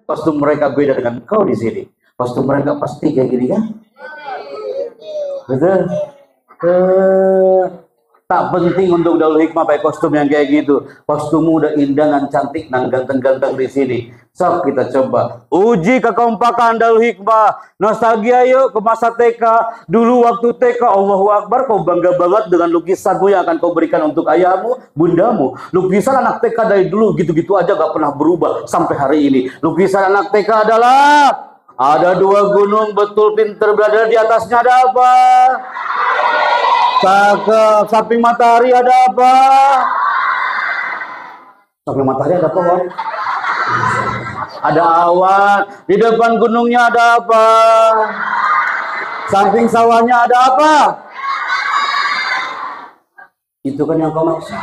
Kostum mereka beda dengan kau di sini. Kostum mereka pasti kayak gini kan? Betul. Tak penting untuk Darul Hikmah pakai kostum yang kayak gitu. Kostummu udah indah dan cantik dan ganteng-ganteng di sini. So kita coba uji kekompakan Darul Hikmah. Nostalgia yuk ke masa TK. Dulu waktu TK, Allahu Akbar, kau bangga banget dengan lukisanmu yang akan kau berikan untuk ayahmu, bundamu. Lukisan anak TK dari dulu gitu-gitu aja gak pernah berubah sampai hari ini. Lukisan anak TK adalah ada 2 gunung betul pinter berada di atasnya, ada apa? Cakep. Samping matahari ada apa? Samping matahari ada pohon. Ada awan. Di depan gunungnya ada apa? Samping sawahnya ada apa? Itu kan yang kau maksud.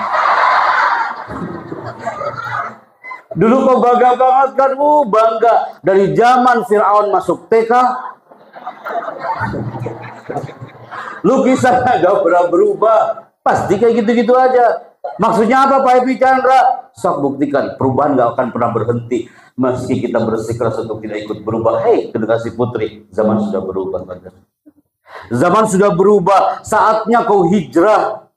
Dulu kau bangga banget kan? Bangga. Dari zaman Fir'aun masuk TK, lukisannya gak pernah berubah. Pasti kayak gitu-gitu aja. Maksudnya apa Pak Epi Chandra? Sok buktikan, perubahan gak akan pernah berhenti. Meski kita bersikeras untuk tidak ikut berubah. Hei, generasi putri, zaman sudah berubah. Zaman sudah berubah. Saatnya kau hijrah.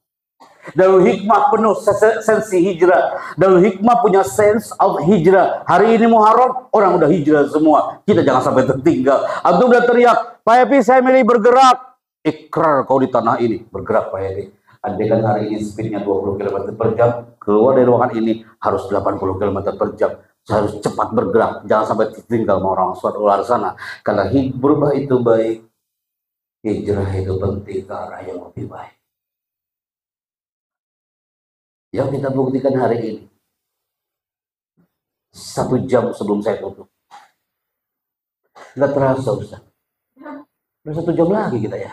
Darul Hikmah penuh sensi hijrah. Darul Hikmah punya sense of hijrah. Hari ini Muharram, orang udah hijrah semua. Kita jangan sampai tertinggal. Antum udah teriak, Pak Epi saya milih bergerak. Ikrar kau di tanah ini, bergerak Pak Heri. Andai kan hari ini speednya 20 km per jam, keluar dari ruangan ini harus 80 km per jam. Saya harus cepat bergerak, jangan sampai tertinggal sama orang luar sana. Karena berubah itu baik, hijrah itu penting ke arah yang lebih baik. Yang kita buktikan hari ini, 1 jam sebelum saya tutup. Nggak terasa Ustaz. Udah 1 jam lagi kita ya.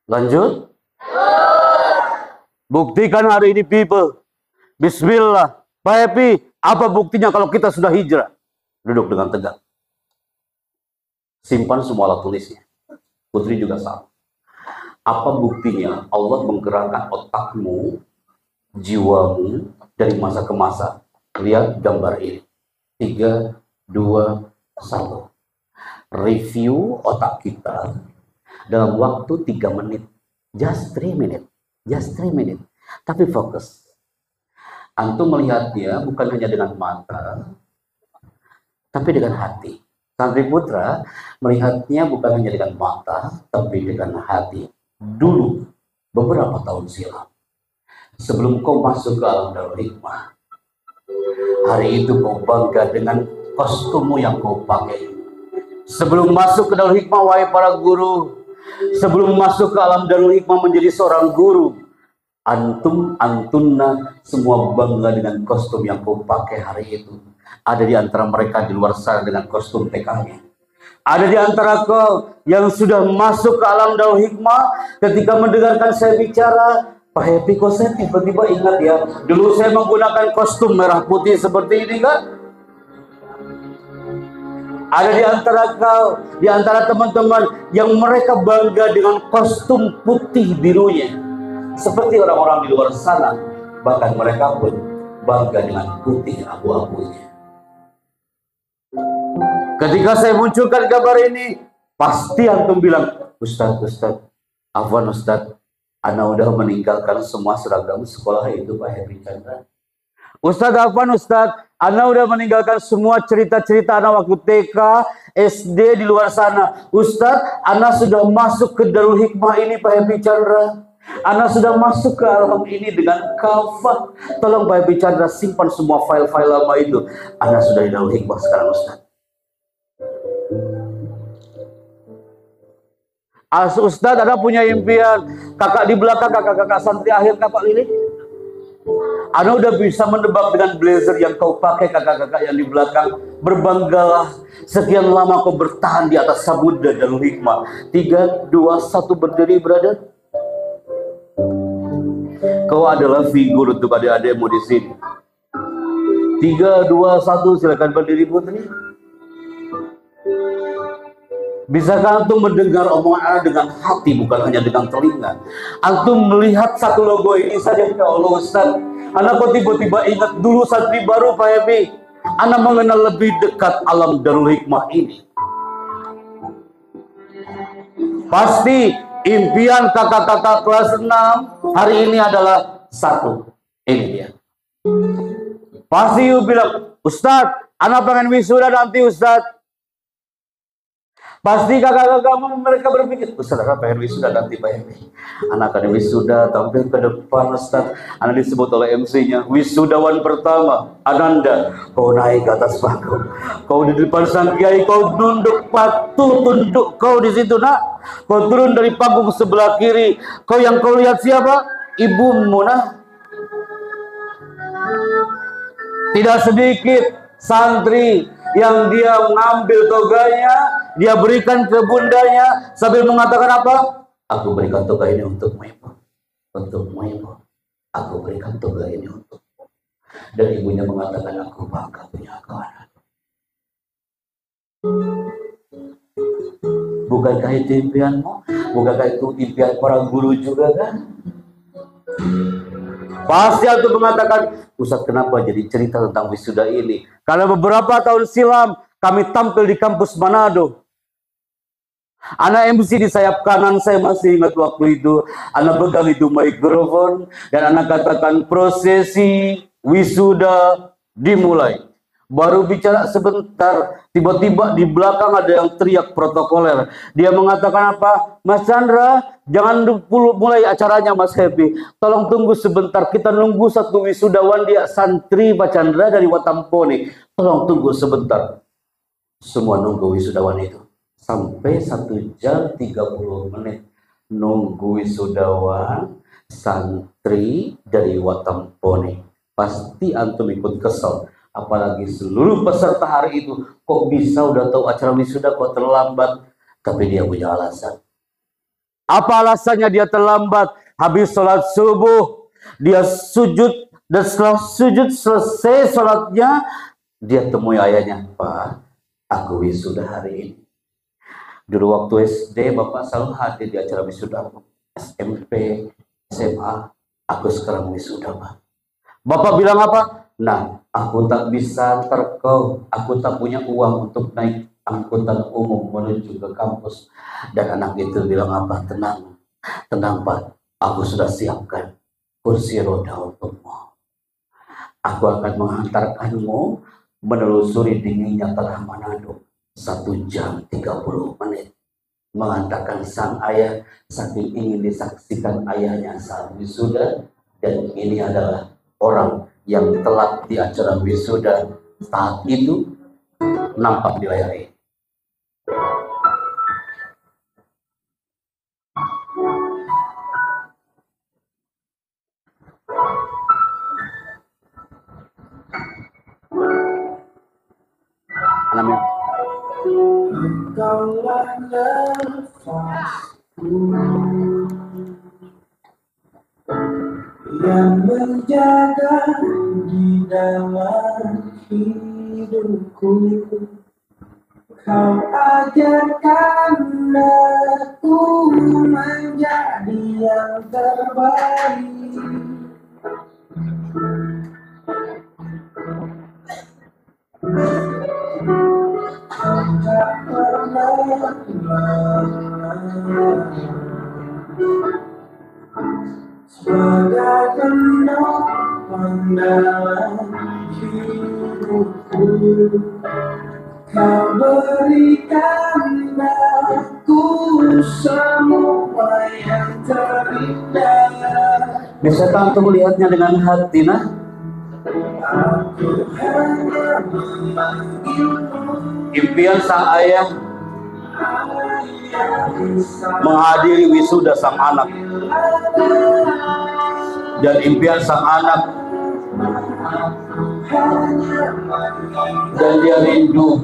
Lanjut. Buktikan hari ini people. Bismillah. Pak Epi, apa buktinya kalau kita sudah hijrah? Duduk dengan tegak. Simpan semua alat tulisnya. Putri juga sama. Apa buktinya Allah menggerakkan otakmu, jiwamu dari masa ke masa? Lihat gambar ini. 3, 2, 1. Review otak kita dalam waktu 3 menit. Just 3 menit. Just 3 menit. Tapi fokus. Antum melihatnya bukan hanya dengan mata, tapi dengan hati. Santri putra melihatnya bukan hanya dengan mata, tapi dengan hati. Dulu, beberapa tahun silam, sebelum kau masuk ke alam Darul Hikmah, hari itu kau bangga dengan kostummu yang kau pakai. Sebelum masuk ke Darul Hikmah, wahai para guru, sebelum masuk ke alam Darul Hikmah menjadi seorang guru, antunna semua bangga dengan kostum yang kau pakai hari itu. Ada di antara mereka di luar sana dengan kostum TK-nya. Ada di antara kau yang sudah masuk ke alam Darul Hikmah, ketika mendengarkan saya bicara, Pak Happy kok saya tiba-tiba ingat ya, dulu saya menggunakan kostum merah putih seperti ini kan? Ada di antara kau, di antara teman-teman yang mereka bangga dengan kostum putih birunya. Seperti orang-orang di luar sana, bahkan mereka pun bangga dengan putih abu-abunya. Ketika saya munculkan gambar ini, pasti antum bilang, Ustadz, afwan Ustadz, Ana udah meninggalkan semua seragam sekolah itu Pak Heri Chandra. Ustadz afwan Ustadz, Ana udah meninggalkan semua cerita-cerita Ana waktu TK, SD di luar sana. Ustadz, Ana sudah masuk ke Darul Hikmah ini Pak Heri Chandra. Ana sudah masuk ke alam ini dengan kafah. Tolong Pak Heri Chandra simpan semua file-file lama itu. Ana sudah di Darul Hikmah sekarang Ustadz. Ustadz ada punya impian, kakak di belakang, kakak-kakak santri akhir Kak Lili. Ana udah bisa menebak dengan blazer yang kau pakai kakak-kakak yang di belakang. Berbanggalah, sekian lama kau bertahan di atas sabda Darul Hikmah. 3, 2, 1 berdiri brother. Kau adalah figur untuk adik-adikmu di sini. 3, 2, 1 silakan berdiri putri. Bisakah antum mendengar omongan Ana dengan hati, bukan hanya dengan telinga? Antum melihat satu logo ini saja, ya Allah Ustaz. Ana kok tiba-tiba ingat dulu santri baru Pak Epi. Ana mengenal lebih dekat alam Darul Hikmah ini. Pasti impian kakak-kakak kelas 6 hari ini adalah satu. Ini dia. Pasti you bilang, Ustadz, anak pengen wisuda nanti Ustadz. Pasti kakak-kakak mereka berpikir, Ustadz, anak pengen wisuda nanti Pak Emi. Anak akan wisuda tampil ke depan Ustadz. Anak disebut oleh MC-nya, wisudawan pertama, Ananda. Kau naik ke atas panggung, kau di depan sang kiai, kau nunduk patuh, tunduk kau di situ nak. Kau turun dari panggung sebelah kiri, kau yang kau lihat siapa? Ibumu nak. Tidak sedikit santri yang dia mengambil toganya, dia berikan ke bundanya sambil mengatakan apa? Aku berikan toga ini untukmu ibu, untukmu ibu. Aku berikan toga ini untukmu. Dan ibunya mengatakan, aku bangga punya kau anak. Bukankah itu impianmu? Bukankah itu impian para guru juga kan? Pasti aku mengatakan, Ustadz, kenapa jadi cerita tentang wisuda ini? Karena beberapa tahun silam kami tampil di kampus Manado. Anak MC di sayap kanan, saya masih ingat waktu itu. Anak pegang itu mikrofon dan anak katakan prosesi wisuda dimulai. Baru bicara sebentar, tiba-tiba di belakang ada yang teriak protokoler. Dia mengatakan apa? Mas Chandra, jangan mulai acaranya Mas Happy. Tolong tunggu sebentar, kita nunggu satu wisudawan dia santri Pak Chandra dari Watampone. Tolong tunggu sebentar. Semua nunggu wisudawan itu. Sampai 1 jam 30 menit. Nunggu wisudawan santri dari Watampone. Pasti antum ikut kesel. Apalagi seluruh peserta hari itu, kok bisa udah tahu acara wisuda kok terlambat? Tapi dia punya alasan. Apa alasannya dia terlambat? Habis sholat subuh, dia sujud, dan setelah sujud selesai sholatnya, dia temui ayahnya, Pak, aku wisuda hari ini. Dulu waktu SD, Bapak selalu hadir di acara wisuda. SMP, SMA, aku sekarang wisuda, Pak. Bapak bilang apa? Nah, aku tak bisa antar kau, aku tak punya uang untuk naik angkutan umum menuju ke kampus. Dan anak itu bilang apa? Tenang, tenang Pak, aku sudah siapkan kursi roda untukmu. Aku akan menghantarkanmu menelusuri dinginnya tanah Manado 1 jam 30 menit. Menghantarkan sang ayah saking ingin disaksikan ayahnya saat wisuda. Dan ini adalah orang yang telat di acara wisuda saat itu nampak di layar ini. Namanya yang menjaga di dalam hidupku. Kau ajarkan aku menjadi yang terbaik. Kau tak pernah sebagai penopang dalam hidupku. Kau berikan aku semua yang terindah. Bisa tanpa melihatnya dengan hati, nah? Aku hanya memanggilmu. Impian sang ayah menghadiri wisuda sang anak. Dan impian sang anak, dan dia rindu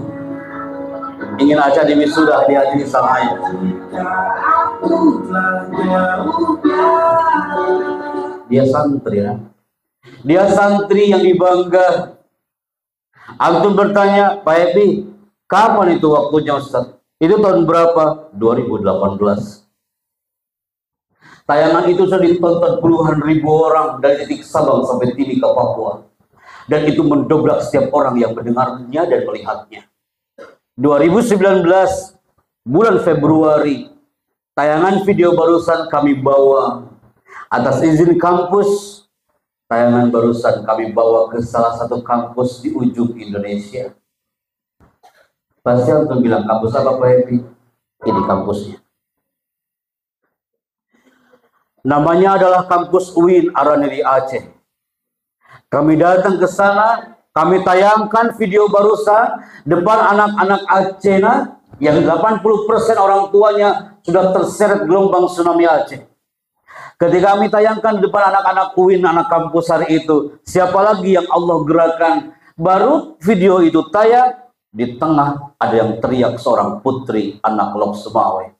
ingin acara di wisuda dihadiri sang ayah. Dia santri, ya? Dia santri yang dibangga. Antum bertanya, Pak Epi, kapan itu waktunya Ustaz? Itu tahun berapa? 2018. Tayangan itu sudah ditonton puluhan ribu orang dari titik Sabang sampai Timika Papua. dan itu mendobrak setiap orang yang mendengarnya dan melihatnya. 2019 bulan Februari, tayangan video barusan kami bawa atas izin kampus. Tayangan barusan kami bawa ke salah satu kampus di ujung Indonesia. Pasti antum bilang, kampus apa Pak Happy? Ini kampusnya. Namanya adalah kampus UIN Araniri Aceh. Kami datang ke sana, kami tayangkan video barusan depan anak-anak Aceh yang 80% orang tuanya sudah terseret gelombang tsunami Aceh. Ketika kami tayangkan di depan anak-anak UIN, anak kampus hari itu, siapa lagi yang Allah gerakan? Baru video itu tayang, di tengah ada yang teriak seorang putri anak Lok Sumawe.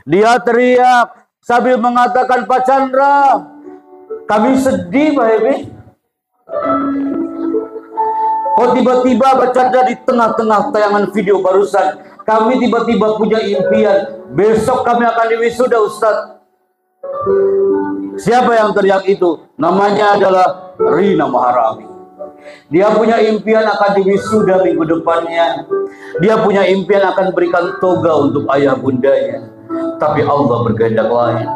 Dia teriak sambil mengatakan, Pak Chandra, kami sedih Pak Happy. Kok tiba-tiba Pak Chandra di tengah-tengah tayangan video barusan, kami tiba-tiba punya impian, besok kami akan diwisuda Ustadz. Siapa yang teriak itu? Namanya adalah Rina Maharami. Dia punya impian akan diwisuda minggu depannya. Dia punya impian akan berikan toga untuk ayah bundanya. Tapi Allah berkehendak lain.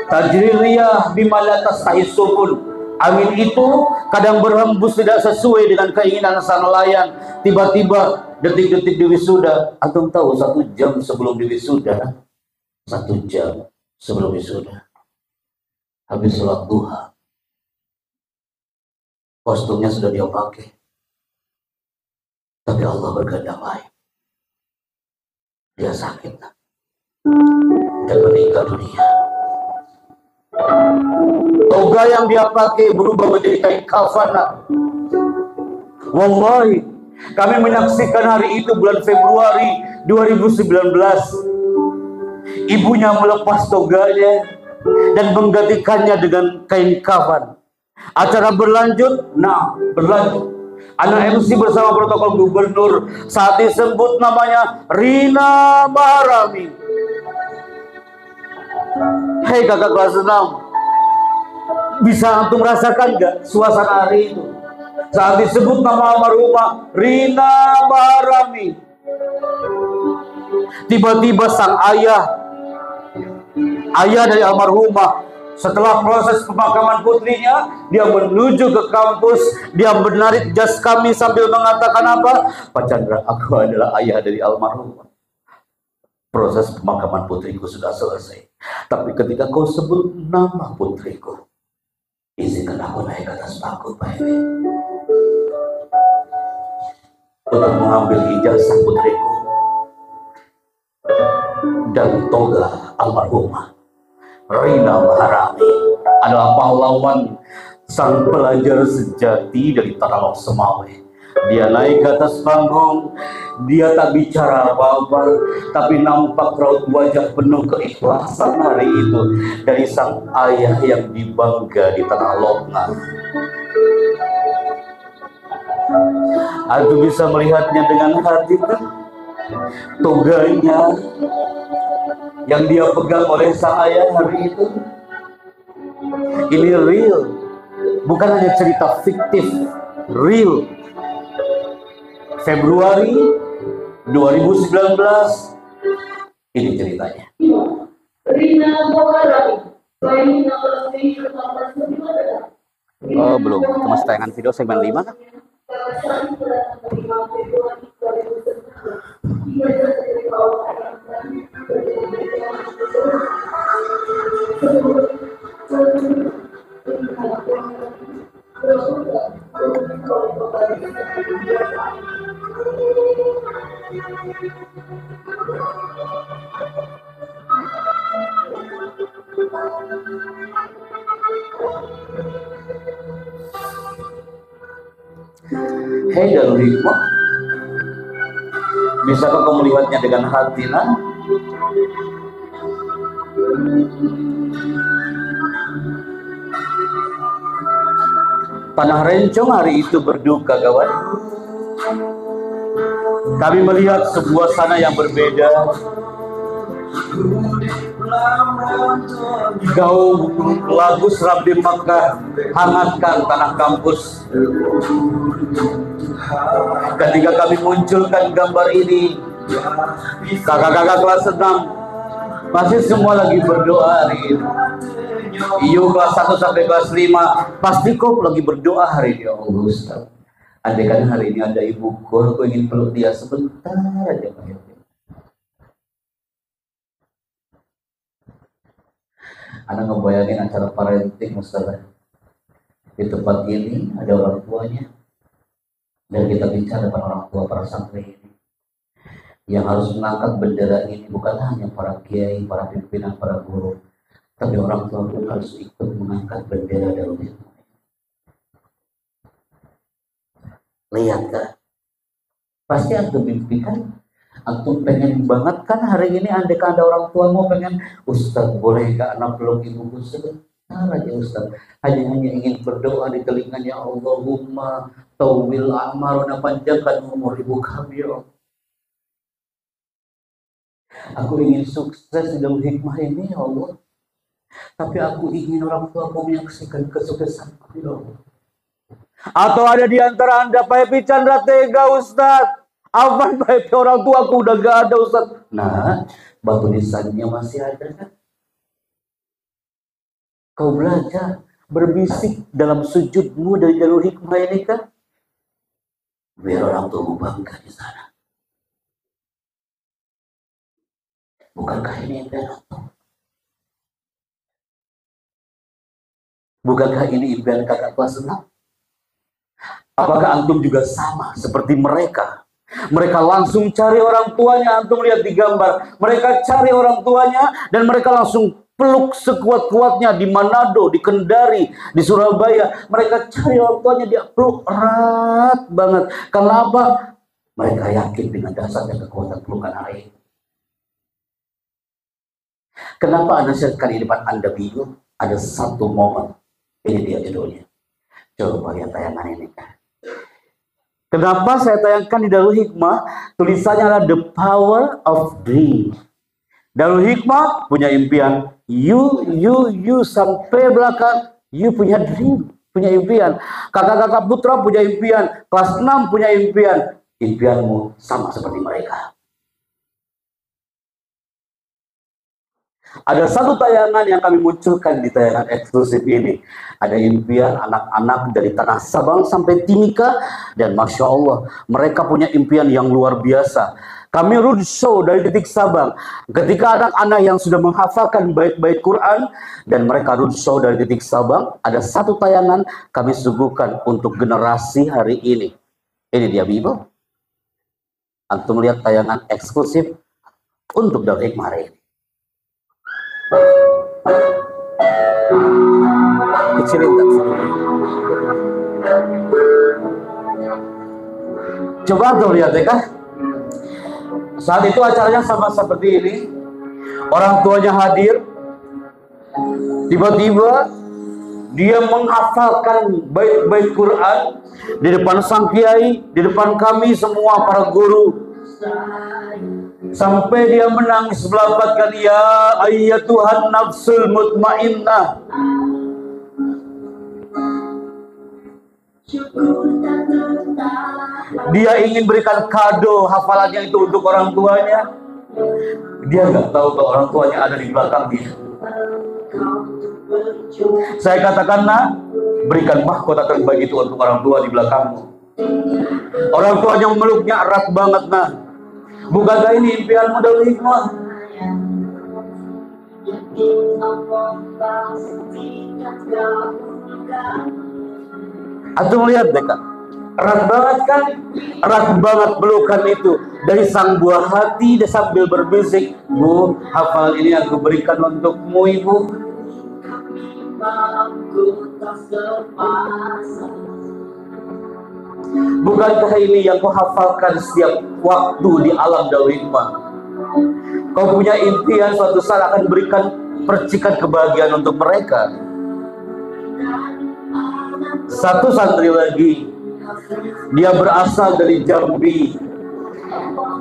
Tajririyah bimala tastahi subul. Angin itu kadang berhembus tidak sesuai dengan keinginan sang nelayan. Tiba-tiba detik-detik diwisuda. Antum tahu 1 jam sebelum diwisuda, 1 jam sebelum wisuda, habis sholat duha, kostumnya sudah dia pakai, tapi Allah berkehendak lain. Dia sakit dan meninggal dunia. Toga yang dia pakai berubah menjadi kain kafan. Wallahi, kami menyaksikan hari itu bulan Februari 2019. Ibunya melepas toganya dan menggantikannya dengan kain kafan. Acara berlanjut, berlanjut. Anak MC bersama protokol gubernur saat disebut namanya Rina Maharami. Hei kakak kelas 6, bisa antum rasakan gak suasana hari itu? Saat disebut nama almarhumah Rina Maharami, tiba-tiba sang ayah dari almarhumah, setelah proses pemakaman putrinya, dia menuju ke kampus, dia menarik jas kami sambil mengatakan apa? Pak Chandra, aku adalah ayah dari almarhumah. Proses pemakaman putriku sudah selesai, tapi ketika kau sebut nama putriku, izinkan aku naik ke atas panggung Pak Happy untuk mengambil ijazah putriku dan toga almarhumah. Rina Maharami adalah pahlawan, sang pelajar sejati dari tanah Lok Sumawe. Dia naik ke atas panggung, dia tak bicara apa-apa, tapi nampak raut wajah penuh keikhlasan hari itu dari sang ayah yang dibangga di tanah Lokngan. Aku bisa melihatnya dengan hati kan? Toganya yang dia pegang oleh sang ayah hari itu, ini real, bukan hanya cerita fiktif, real. Februari 2019, ini ceritanya. Oh belum, masih tayangan video segmen 5 kan? Hei Darul Hikmah, bisakah kau melihatnya dengan hati nak? Tanah Rencong hari itu berduka kawan. Kami melihat sebuah sana yang berbeda. Gaung lagu serap di Makkah, hangatkan tanah kampus. Ketika kami munculkan gambar ini, kakak-kakak kelas 6 masih semua lagi berdoa hari ini. Iyo kelas 1 sampai kelas 5 pasti kok lagi berdoa hari ini. Ya Allah Ustaz, andai kan hari ini ada ibuku, aku ingin peluk dia sebentar aja. Anda ngebayangin acara parenting Ustaz, di tempat ini ada orang tuanya dan kita bicara dengan orang tua para santri ini yang harus mengangkat bendera ini bukan hanya para kiai, para pimpinan, para guru, tapi orang tua pun harus ikut mengangkat bendera Darul Hikmah. Lihat kan, pasti antum mimpikan, antum pengen banget kan hari ini andai kan ada orang tua mau pengen, Ustaz boleh gak anak peluk ibuku sebentar aja Ustaz, hanya ingin berdoa di telinganya, Allahumma tawil amaruna, panjangkan umur ibu kami ya Allah. Aku ingin sukses di dalam hikmah ini ya Allah, tapi aku ingin orang tua aku menyaksikan kesuksesan ya Allah. Atau ada di antara Anda Pak Epi Chandra tega Ustaz, apa Pak Epi orang tua aku udah gak ada Ustaz. Nah, batu nisannya masih ada kan? Kau belajar berbisik dalam sujudmu dari jalur hikmah ini kan? Biar orang tuamu bangga di sana. Bukankah ini impian antum? Bukankah ini impian kakak kelas 6? Apakah antum juga sama seperti mereka? Mereka langsung cari orang tuanya, antum lihat di gambar. Mereka cari orang tuanya dan mereka langsung peluk sekuat-kuatnya di Manado, di Kendari, di Surabaya. Mereka cari orang tuanya, dia peluk erat banget. Kenapa? Mereka yakin dengan dasar dan kekuatan pelukan hari ini. Kenapa Anda siapkan di depan Anda bingung? Ada satu momen. Ini dia judulnya. Coba lihat tayangan ini kan. Kenapa saya tayangkan di Darul Hikmah? Tulisannya adalah The Power of Dream. Darul Hikmah punya impian. You sampai belakang. You punya dream, punya impian. Kakak-kakak putra punya impian. Kelas 6 punya impian. Impianmu sama seperti mereka. Ada satu tayangan yang kami munculkan di tayangan eksklusif ini. Ada impian anak-anak dari tanah Sabang sampai Timika. Dan Masya Allah, mereka punya impian yang luar biasa. Kami roadshow dari titik Sabang. Ketika anak-anak yang sudah menghafalkan bait-bait Quran. Dan mereka roadshow dari titik Sabang. Ada satu tayangan kami suguhkan untuk generasi hari ini. Ini dia Bibo. Antum melihat tayangan eksklusif untuk Darul Hikmah hari ini. Kecilin tak? Coba tuh lihat ya kan. Saat itu acaranya sama seperti ini. Orang tuanya hadir. Tiba-tiba dia menghafalkan bait-bait Quran di depan sang kiai, di depan kami semua para guru. Sampai dia menangis belapatkan, ya ayyatuhan nafsul mutmainnah. Dia ingin berikan kado hafalannya itu untuk orang tuanya. Dia nggak tahu kalau orang tuanya ada di belakang dia. Saya katakan, nah, berikan mahkota terbaik itu untuk orang tua di belakangmu. Orang tuanya memeluknya erat banget, nah. Bukankah ini impianmu Darul Hikmah? Antum lihat deh kan, erat banget kan? Erat banget pelukan itu dari sang buah hati. Dia sambil berbisik, Bu, hafal ini aku berikan untukmu ibu. Bukankah ini yang kau hafalkan setiap waktu di alam Darul Hikmah? Kau punya impian suatu saat akan berikan percikan kebahagiaan untuk mereka. Satu santri lagi, dia berasal dari Jambi.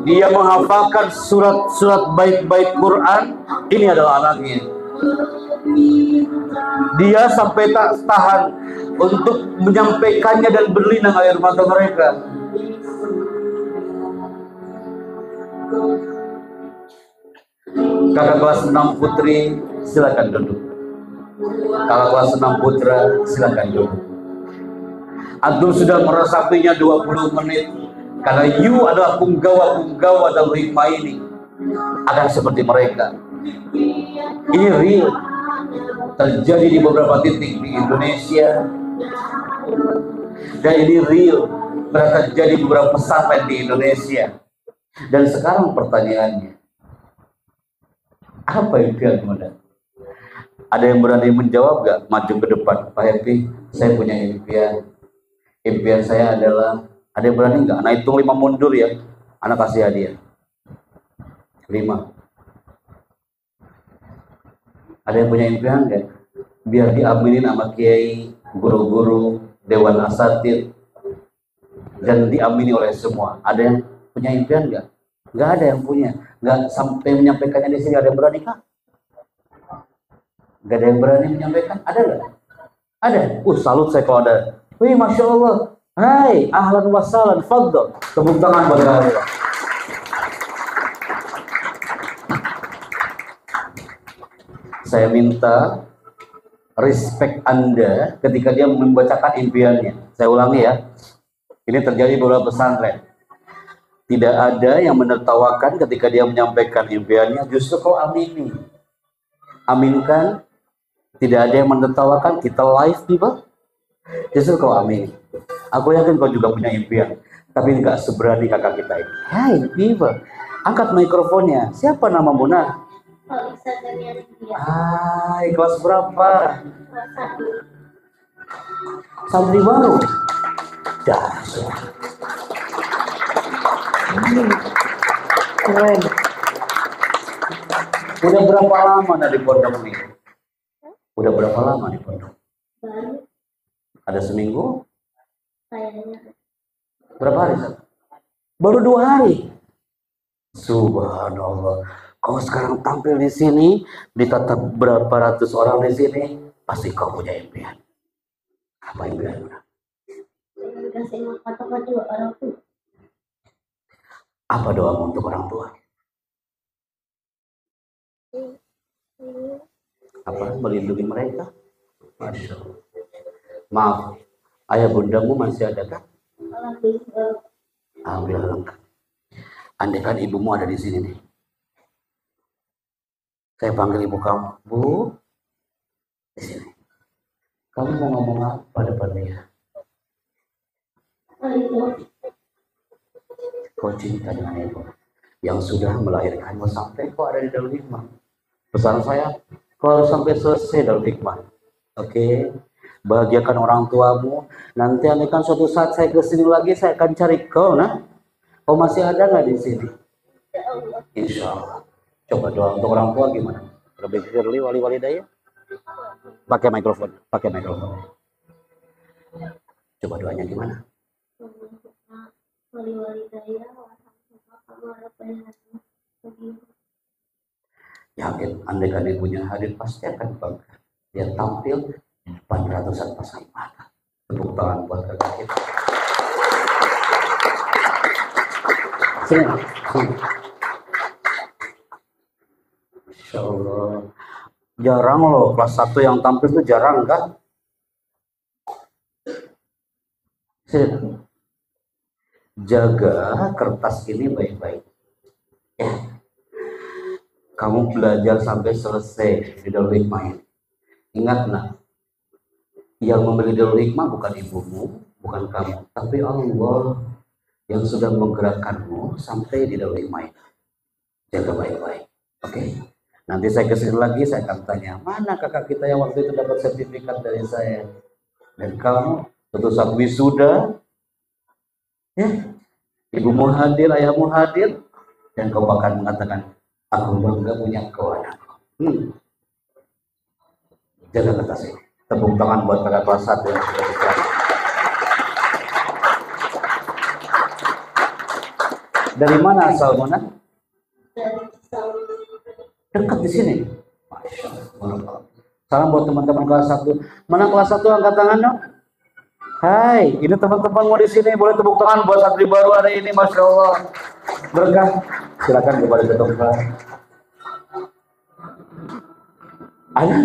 Dia menghafalkan surat-surat baik-baik Quran. Ini adalah anaknya. Dia sampai tak tahan untuk menyampaikannya dan berlinang air mata mereka. Kakak kelas 6 putri, silakan duduk. Kakak kelas 6 putra, silakan duduk. Antum sudah meresapinya 20 menit. Karena you adalah punggawa-punggawa dalam hikmah ini. Akan seperti mereka. Ini real. Terjadi di beberapa titik di Indonesia. Dan ini real. Terjadi di beberapa pesantren di Indonesia. Dan sekarang pertanyaannya, apa impian Anda? Ada yang berani menjawab gak? Maju ke depan. Pak Happy, saya punya impian. Impian saya adalah, ada yang berani nggak? Nah, hitung 5 mundur ya. Anak kasih hadiah. 5. Ada yang punya impian nggak? Biar diaminin sama kiai, guru-guru, dewan asatid, dan diamini oleh semua. Ada yang punya impian nggak? Nggak ada yang punya. Nggak sampai menyampaikannya di sini. Ada yang berani kah? Nggak ada yang berani menyampaikan. Ada nggak? Ada. Salut saya kalau ada. Wih, Masya Allah. Hai, ahlan wa sahlan, fadhol. Tepuk tangan buat Allah. Saya minta respect Anda ketika dia membacakan impiannya. Saya ulangi ya. Ini terjadi di beberapa pesantren. Tidak ada yang menertawakan ketika dia menyampaikan impiannya, justru kau amini. Aminkan. Tidak ada yang menertawakan, kita live tiba. Justru kau amini. Aku yakin kau juga punya impian, tapi nggak seberani kakak kita ini. Hai, Viva, angkat mikrofonnya. Siapa nama Muna? Hai, kelas berapa? Santri baru. Dasar. Keren. Udah berapa lama di pondok ini? Udah berapa lama di pondok? Ada seminggu? Kayaknya. Berapa hari? Baru 2 hari. Subhanallah. Kau sekarang tampil di sini, ditatap berapa ratus orang di sini, pasti kau punya impian. Apa impian? Dikasih makan sama 2 orang tua. Apa doamu untuk orang tua? Apa? Melindungi mereka? Masya Allah. Maaf, ayah bundamu masih ada kan? Alhamdulillah. Andai kan ibumu ada di sini nih. Saya panggil ibu kamu, Bu, di sini. Kamu mau ngomong apa depan dia? Kau cinta dengan ibu yang sudah melahirkanmu sampai kau ada di dalam hikmah. Pesan saya, kau harus sampai selesai dalam hikmah. Oke? Bahagiakan orang tuamu. Nanti andaikan suatu saat saya kesini lagi, saya akan cari kau. Nah, kau masih ada nggak di sini? Insya Allah. Coba doa untuk orang tua gimana? Lebih firli wali daya. Pakai mikrofon. Coba doanya gimana? Yakin, andaikan ibunya hadir pasti akan bangga. Dia tampil di depan ratusan pasang mata. Tepuk tangan buat kakak kita. Sini. Masya Allah. Jarang loh kelas 1 yang tampil itu jarang kan? Sini. Jaga kertas ini baik-baik. Kamu belajar sampai selesai di Darul Hikmah ini. Ingat nak, yang memberi Darul Hikmah bukan ibumu, bukan kamu, tapi Allah yang sudah menggerakkanmu sampai di Darul Hikmah ini. Jaga baik-baik. Oke. Nanti saya kesini lagi, saya akan tanya, mana kakak kita yang waktu itu dapat sertifikat dari saya? Dan kamu, suatu saat wisuda, ya, ibumu hadir, ayahmu hadir, dan kau akan mengatakan, aku bangga punya kau anakku. Jaga kertas ini. Tepuk tangan buat kakak kelas 1 yang sudah berhasil. Dari mana asal mana? dari Saul. Dekat di sini. Masya Allah. Salam buat teman-teman kelas 1. Mana kelas 1 angkat tangan dong? Hai, ini teman-teman mau di sini, boleh tepuk tangan buat santri baru hari ini, Masya Allah. Berkah. Silakan kepada dokter. Ada